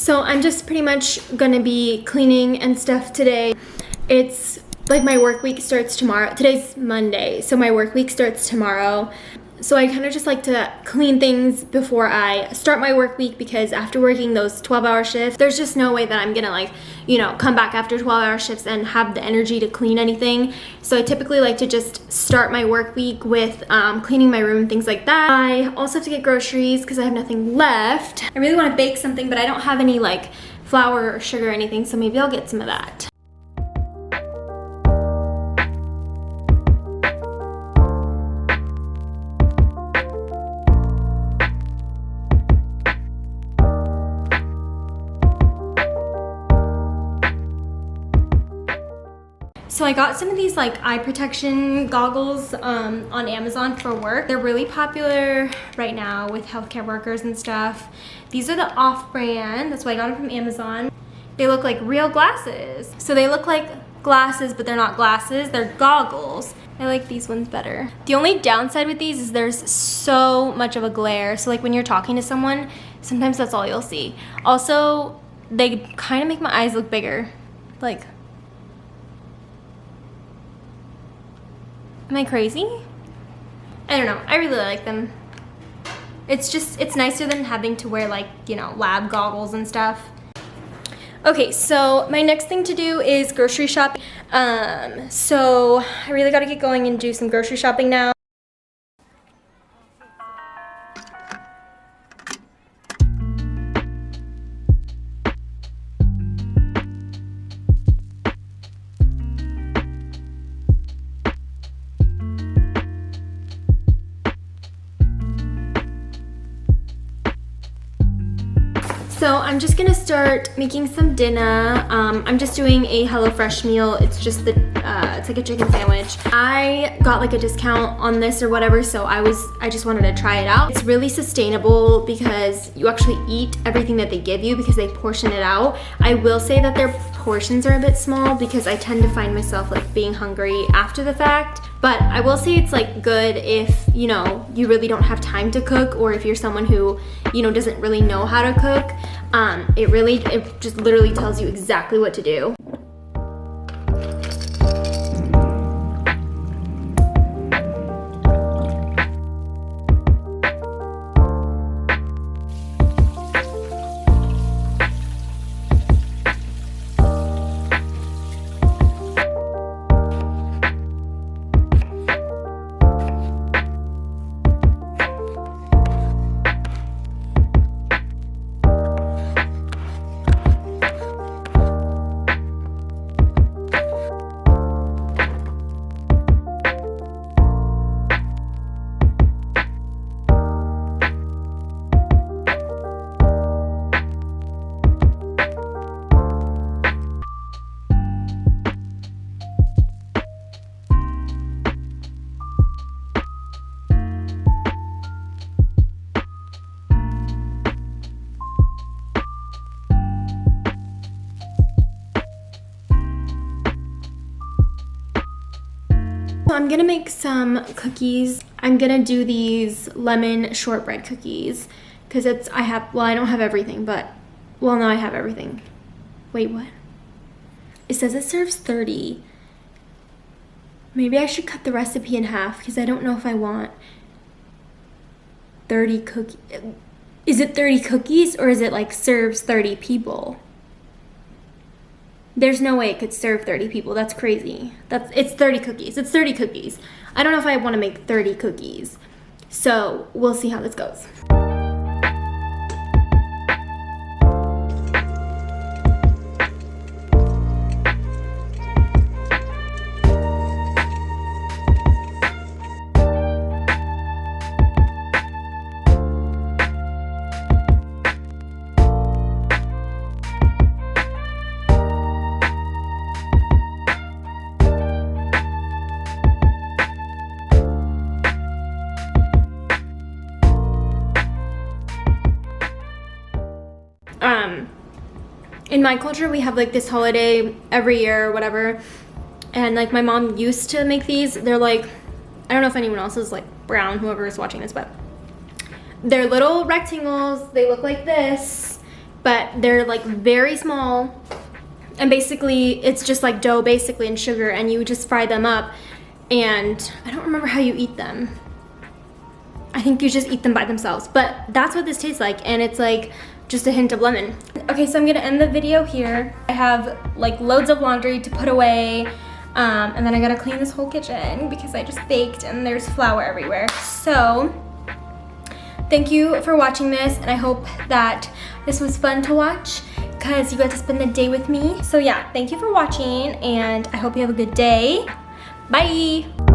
So I'm just pretty much gonna be cleaning and stuff today. It's like my work week starts tomorrow. Today's Monday, so my work week starts tomorrow. So I kind of just like to clean things before I start my work week, because after working those 12-hour shifts, there's just no way that I'm gonna like, you know, come back after 12-hour shifts and have the energy to clean anything. So I typically like to just start my work week with cleaning my room and things like that. I also have to get groceries because I have nothing left. I really want to bake something, but I don't have any like flour or sugar or anything, so maybe I'll get some of that. So I got some of these like eye protection goggles on Amazon for work. They're really popular right now with healthcare workers and stuff. These are the off-brand, that's why I got them from Amazon. They look like real glasses. So they look like glasses, but they're not glasses, they're goggles. I like these ones better. The only downside with these is there's so much of a glare. So like when you're talking to someone, sometimes that's all you'll see. Also, they kind of make my eyes look bigger. Like, am I crazy? I don't know. I really like them. It's nicer than having to wear like, you know, lab goggles and stuff. Okay, so my next thing to do is grocery shopping. So I really got to get going and do some grocery shopping now. So I'm just gonna start making some dinner. I'm just doing a HelloFresh meal. It's just it's like a chicken sandwich. I got like a discount on this or whatever, so I just wanted to try it out. It's really sustainable because you actually eat everything that they give you because they portion it out. I will say that their portions are a bit small because I tend to find myself like being hungry after the fact. But I will say it's like good if, you know, you really don't have time to cook, or if you're someone who, you know, doesn't really know how to cook. It just literally tells you exactly what to do. I'm gonna make some cookies. I'm gonna do these lemon shortbread cookies because I don't have everything, but, well, no, I have everything. Wait, what? It says it serves 30. Maybe I should cut the recipe in half because I don't know if I want 30 cookies. Is it 30 cookies or is it like serves 30 people? There's no way it could serve 30 people. That's crazy. It's 30 cookies. It's 30 cookies. I don't know if I want to make 30 cookies. So we'll see how this goes. In my culture, we have like this holiday every year or whatever, and like my mom used to make these. They're like, I don't know if anyone else is like brown, whoever is watching this, but they're little rectangles. They look like this, but they're like very small. And basically, it's just like dough basically and sugar, and you just fry them up. And I don't remember how you eat them. I think you just eat them by themselves, but that's what this tastes like, and it's like just a hint of lemon. Okay, so I'm gonna end the video here. I have like loads of laundry to put away, and then I gotta clean this whole kitchen because I just baked and there's flour everywhere. So thank you for watching this, and I hope that this was fun to watch because you got to spend the day with me. So yeah, thank you for watching, and I hope you have a good day. Bye.